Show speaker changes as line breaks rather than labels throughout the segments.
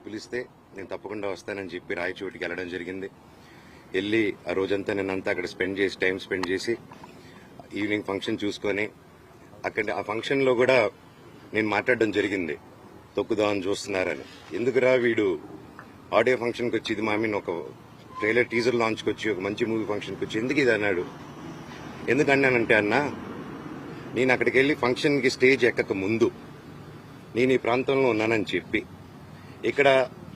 పిలిస్తే నేను తప్పకుండా వస్తానని చెప్పి రాయచోటికి వెళ్ళడం జరిగింది. వెళ్ళి ఆ రోజంతా నేనంతా అక్కడ టైం స్పెండ్ చేసి ఈవినింగ్ ఫంక్షన్ చూసుకొని అక్కడ ఆ ఫంక్షన్లో కూడా నేను మాట్లాడడం జరిగింది. తొక్కుదామని చూస్తున్నారని. ఎందుకురా వీడు ఆడియో ఫంక్షన్కి వచ్చి ఇది ఒక ట్రైలర్ టీజర్ లాంచ్కి వచ్చి ఒక మంచి మూవీ ఫంక్షన్కి వచ్చి ఎందుకు ఇది అన్నాడు. ఎందుకన్నానంటే అన్న, నేను అక్కడికి వెళ్ళి ఫంక్షన్కి స్టేజ్ ఎక్కక ముందు నేను ఈ ప్రాంతంలో ఉన్నానని చెప్పి ఇక్కడ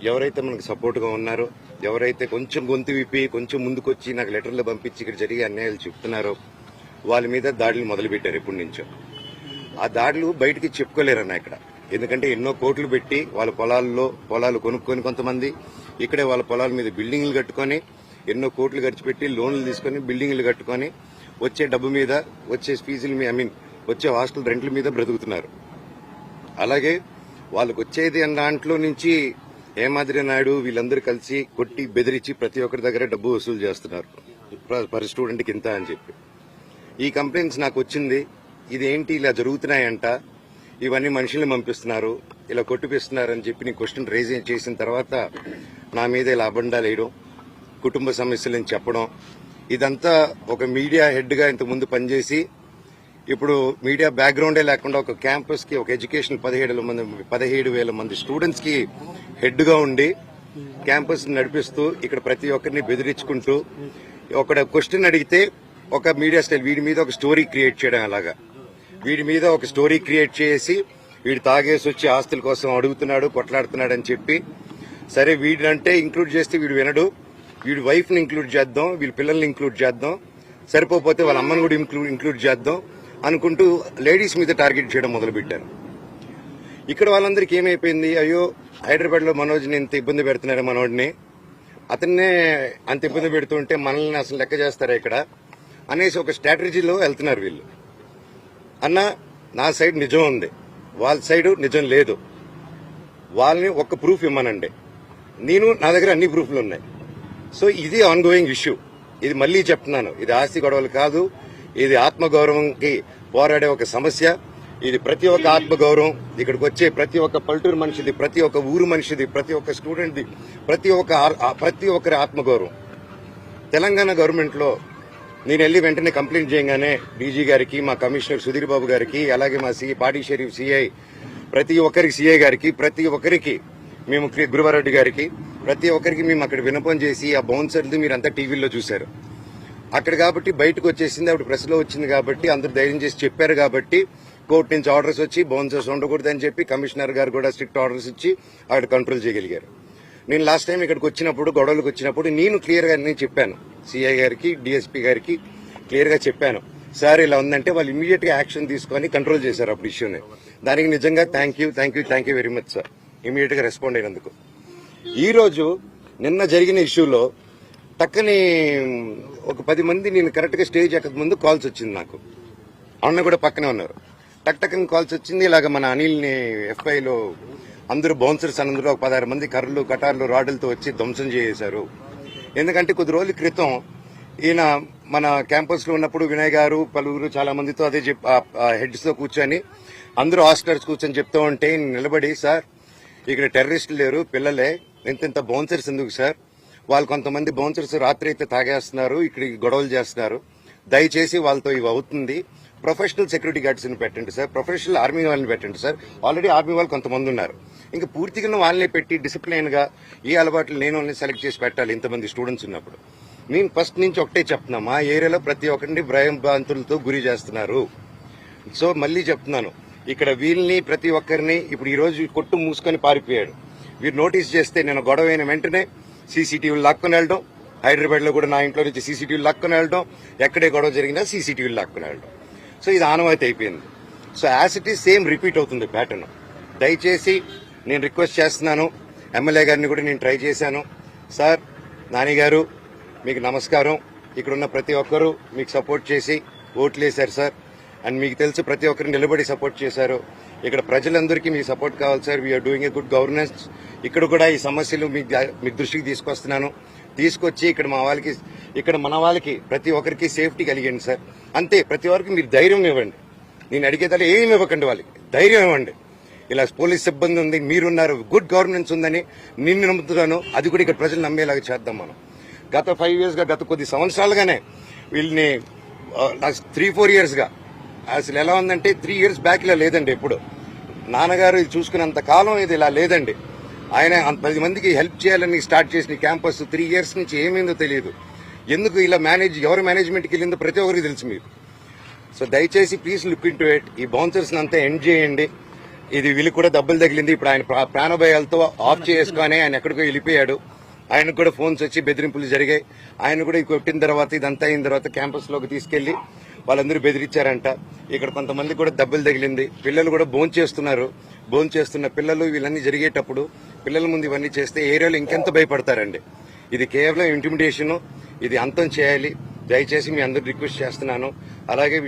ఎవరైతే మనకు సపోర్ట్గా ఉన్నారో, ఎవరైతే కొంచెం గొంతు విప్పి కొంచెం ముందుకొచ్చి నాకు లెటర్లు పంపించి ఇక్కడ జరిగే అన్యాయాలు చెప్తున్నారో వాళ్ళ మీద దాడులు మొదలుపెట్టారు ఎప్పటి నుంచో. ఆ దాడులు బయటికి చెప్పుకోలేరన్న ఇక్కడ. ఎందుకంటే ఎన్నో కోట్లు పెట్టి వాళ్ళ పొలాలు కొనుక్కొని కొంతమంది ఇక్కడే వాళ్ళ పొలాల మీద బిల్డింగ్లు కట్టుకొని ఎన్నో కోట్లు ఖర్చు పెట్టి లోన్లు తీసుకొని బిల్డింగ్లు కట్టుకొని వచ్చే డబ్బు మీద వచ్చే ఫీజుల మీద వచ్చే హాస్టల్ రెంట్ల మీద బ్రతుకుతున్నారు. అలాగే వాళ్ళకు వచ్చేది అన్న దాంట్లో నుంచి హేమాద్రి నాయుడు వీళ్ళందరూ కలిసి కొట్టి బెదిరించి ప్రతి ఒక్కరి దగ్గర డబ్బు వసూలు చేస్తున్నారు. పర్ స్టూడెంట్కి ఇంత అని చెప్పి ఈ కంప్లైంట్స్ నాకు వచ్చింది. ఇదేంటి ఇలా జరుగుతున్నాయంట, ఇవన్నీ మనుషుల్ని పంపిస్తున్నారు, ఇలా కొట్టిపిస్తున్నారు అని చెప్పి నీ క్వశ్చన్ రేజ్ చేసిన తర్వాత నా మీద ఇలా అబండాలు వేయడం, కుటుంబ సమస్యలని చెప్పడం, ఇదంతా ఒక మీడియా హెడ్గా ఇంతకుముందు పనిచేసి ఇప్పుడు మీడియా బ్యాక్గ్రౌండే లేకుండా ఒక క్యాంపస్ కి ఒక ఎడ్యుకేషన్ 17,000 మంది స్టూడెంట్స్ కి హెడ్ గా ఉండి క్యాంపస్ నడిపిస్తూ ఇక్కడ ప్రతి ఒక్కరిని బెదిరించుకుంటూ ఒక క్వశ్చన్ అడిగితే ఒక మీడియా స్టైల్ వీడి మీద ఒక స్టోరీ క్రియేట్ చేయడం, అలాగా వీడి మీద ఒక స్టోరీ క్రియేట్ చేసి వీడు తాగేసి వచ్చి ఆస్తుల కోసం అడుగుతున్నాడు, కొట్లాడుతున్నాడు అని చెప్పి, సరే వీడినంటే ఇంక్లూడ్ చేస్తే వీడు వినడు, వీడి వైఫ్ ని ఇంక్లూడ్ చేద్దాం, వీళ్ళ పిల్లల్ని ఇంక్లూడ్ చేద్దాం, సరిపోతే వాళ్ళ అమ్మని కూడా ఇంక్లూడ్ చేద్దాం అనుకుంటూ లేడీస్ మీద టార్గెట్ చేయడం మొదలుపెట్టారు. ఇక్కడ వాళ్ళందరికీ ఏమైపోయింది, అయ్యో హైదరాబాద్ లో మనోజ్ని ఇంత ఇబ్బంది పెడుతున్నారు, మనోడిని అతన్నే అంత ఇబ్బంది పెడుతుంటే మనల్ని అసలు లెక్క చేస్తారా ఇక్కడ అనేసి ఒక స్ట్రాటజీలో వెళ్తున్నారు వీళ్ళు. అన్న, నా సైడ్ నిజం ఉంది, వాళ్ళ సైడ్ నిజం లేదు, వాళ్ళని ఒక్క ప్రూఫ్ ఇమ్మనండి, నా దగ్గర అన్ని ప్రూఫ్లు ఉన్నాయి. సో ఇది ఆన్ గోయింగ్ ఇష్యూ. ఇది మళ్లీ చెప్తున్నాను, ఇది ఆస్తి గొడవలు కాదు, ఇది ఆత్మగౌరవంకి పోరాడే ఒక సమస్య. ఇది ప్రతి ఒక్క ఆత్మగౌరవం, ఇక్కడికి వచ్చే ప్రతి ఒక్క పల్లెటూరు మనిషిది, ప్రతి ఒక్క ఊరు మనిషిది, ప్రతి ఒక్క స్టూడెంట్ది, ప్రతి ఒక్కరి ఆత్మగౌరవం. తెలంగాణ గవర్నమెంట్ లో నేను వెళ్లి వెంటనే కంప్లైంట్ చేయగానే డీజీ గారికి, మా కమిషనర్ సుధీర్ బాబు గారికి, అలాగే మా పాడి షరీఫ్ సిఐ, ప్రతి ఒక్కరికి సిఐ గారికి, ప్రతి ఒక్కరికి మేము గురువారెడ్డి గారికి, ప్రతి ఒక్కరికి మేము అక్కడ విన్నపం చేసి ఆ బౌన్సర్ది మీరంతా టీవీలో చూశారు. అక్కడ కాబట్టి బయటకు వచ్చేసింది, అప్పుడు ప్రెస్ లో వచ్చింది కాబట్టి అందరూ ధైర్యం చేసి చెప్పారు కాబట్టి కోర్టు నుంచి ఆర్డర్స్ వచ్చి బౌన్సర్స్ ఉండకూడదని చెప్పి కమిషనర్ గారు కూడా స్ట్రిక్ట్ ఆర్డర్స్ ఇచ్చి అక్కడ కంట్రోల్ చేయగలిగారు. నేను లాస్ట్ టైం ఇక్కడికి వచ్చినప్పుడు, గొడవలకు వచ్చినప్పుడు నేను క్లియర్ గా చెప్పాను, సిఐ గారికి, డిఎస్పీ గారికి క్లియర్ గా చెప్పాను, సార్ ఇలా ఉందంటే వాళ్ళు ఇమీడియట్ గా యాక్షన్ తీసుకొని కంట్రోల్ చేశారు అప్పుడు ఇష్యూని. దానికి నిజంగా thank you very much sir, immediate గా రెస్పాండ్ అయినందుకు. ఈ రోజు నిన్న జరిగిన ఇష్యూలో టక్కని ఒక 10 మంది నేను కరెక్ట్ గా స్టేజ్ ఎక్కక ముందు కాల్స్ వచ్చింది నాకు, అన్న కూడా పక్కనే ఉన్నారు. టక్కని కాల్స్ వచ్చింది, ఇలాగ మన అనిల్ని ఎఫ్ఐలో అందరూ బౌన్సర్స్ అందరూ ఒక 16 మంది కర్రలు, కటార్లు, రాడ్లతో వచ్చి ధ్వంసం చేశారు. ఎందుకంటే కొద్ది రోజుల క్రితం ఈయన మన క్యాంపస్ లో ఉన్నప్పుడు వినయ్ గారు పలువురు చాలా మందితో అదే హెడ్స్ తో కూర్చొని అందరూ హాస్టలర్స్ కూర్చొని చెప్తూ ఉంటే నిలబడి, సార్ ఇక్కడ టెర్రరిస్టులు లేరు, పిల్లలే, ఇంత బౌన్సర్స్ ఎందుకు సార్, వాళ్ళు కొంతమంది బౌన్సర్స్ రాత్రి అయితే తాగేస్తున్నారు, ఇక్కడ గొడవలు చేస్తున్నారు, దయచేసి వాళ్ళతో ఇవి అవుతుంది, ప్రొఫెషనల్ సెక్యూరిటీ గార్డ్స్ ని పెట్టండి సార్, ప్రొఫెషనల్ ఆర్మీ వాళ్ళని పెట్టండి సార్, ఆల్రెడీ ఆర్మీ వాళ్ళు కొంతమంది ఉన్నారు, ఇంకా పూర్తిగా వాళ్ళని పెట్టి డిసిప్లైన్ గా ఈ అలవాట్లు నేను వాళ్ళని సెలెక్ట్ చేసి పెట్టాలి ఇంతమంది స్టూడెంట్స్ ఉన్నప్పుడు. నేను ఫస్ట్ నుంచి ఒకటే చెప్తున్నా, మా ఏరియాలో ప్రతి ఒక్కరిని భయాంతులతో గురి చేస్తున్నారు. సో మళ్లీ చెప్తున్నాను, ఇక్కడ వీళ్ళని ప్రతి ఒక్కరిని ఇప్పుడు ఈ రోజు కొట్టు మూసుకొని పారిపోయాడు, వీరు నోటీస్ చేస్తే నేను గొడవ అయిన వెంటనే సీసీటీవీలు లాక్కొని వెళ్ళడం, హైదరాబాద్ లో కూడా నా ఇంట్లో నుంచి సీసీటీవీలు లాక్కొని వెళ్ళడం, ఎక్కడే గొడవ జరిగినా సీసీటీవీలు లాక్కొని వెళ్ళడం. సో ఇది ఆనవాయితీ అయిపోయింది. So as it is same repeat అవుతుంది ప్యాటర్న్. దయచేసి నేను రిక్వెస్ట్ చేస్తున్నాను, ఎమ్మెల్యే గారిని కూడా నేను ట్రై చేశాను, సార్ నాని గారు మీకు నమస్కారం, ఇక్కడున్న ప్రతి ఒక్కరూ మీకు సపోర్ట్ చేసి ఓట్లు వేశారు సార్, అండ్ మీకు తెలుసు ప్రతి ఒక్కరు నిలబడి సపోర్ట్ చేశారు, ఇక్కడ ప్రజలందరికీ మీ సపోర్ట్ కావాలి sir, we are doing a good governance. ఇక్కడ కూడా ఈ సమస్యలు మీ దృష్టికి తీసుకొస్తున్నాను, తీసుకొచ్చి ఇక్కడ మన వాళ్ళకి ప్రతి ఒక్కరికి సేఫ్టీ కలిగండి సార్, అంతే. ప్రతి ఒక్కరికి మీరు ధైర్యం ఇవ్వండి, నేను అడిగేదాన్ని ఏమి ఇవ్వకండి, వాళ్ళకి ధైర్యం ఇవ్వండి. ఇలా పోలీస్ సిబ్బంది ఉంది, మీరున్నారు, గుడ్ గవర్నెన్స్ ఉందని నిన్ను నమ్ముతున్నాను. అది కూడా ఇక్కడ ప్రజలు నమ్మేలాగా చేద్దాం మనం. గత 5 years గా, గత కొద్ది సంవత్సరాలుగానే వీళ్ళని 3-4 years గా అసలు ఎలా ఉందంటే 3 years బ్యాక్ ఇలా లేదండి. ఎప్పుడు నాన్నగారు ఇది చూసుకున్నంత కాలం ఇది ఇలా లేదండి. ఆయన 10 మందికి హెల్ప్ చేయాలని స్టార్ట్ చేసిన క్యాంపస్ 3 years నుంచి ఏమైందో తెలియదు. ఎందుకు ఇలా ఎవరు మేనేజ్మెంట్కి వెళ్ళిందో ప్రతి ఒక్కరికి తెలుసు మీరు. సో దయచేసి please look in to it. ఈ బౌన్సర్స్ అంతా ఎండ్ చేయండి. ఇది వీళ్ళకి కూడా దెబ్బలు తగిలింది. ఇప్పుడు ఆయన ప్రాణభయాలతో ఆఫ్ చేసుకొని ఆయన ఎక్కడికో వెళ్ళిపోయాడు. ఆయనకు కూడా ఫోన్స్ వచ్చి బెదిరింపులు జరిగాయి. ఆయన కూడా కొట్టిన తర్వాత ఇదంతా అయిన తర్వాత క్యాంపస్ లోకి తీసుకెళ్లి వాళ్ళందరూ బెదిరించారంట. ఇక్కడ కొంతమంది కూడా దెబ్బలు తగిలింది. పిల్లలు కూడా భోంచేస్తున్న పిల్లలు వీళ్ళన్నీ జరిగేటప్పుడు పిల్లల ముందు ఇవన్నీ చేస్తే ఏరియాలో ఇంకెంత భయపడతారండి. ఇది కేవలం ఇంటిమిడేషన్. ఇది అంతం చేయాలి. దయచేసి మీ అందరూ రిక్వెస్ట్ చేస్తున్నాను. అలాగే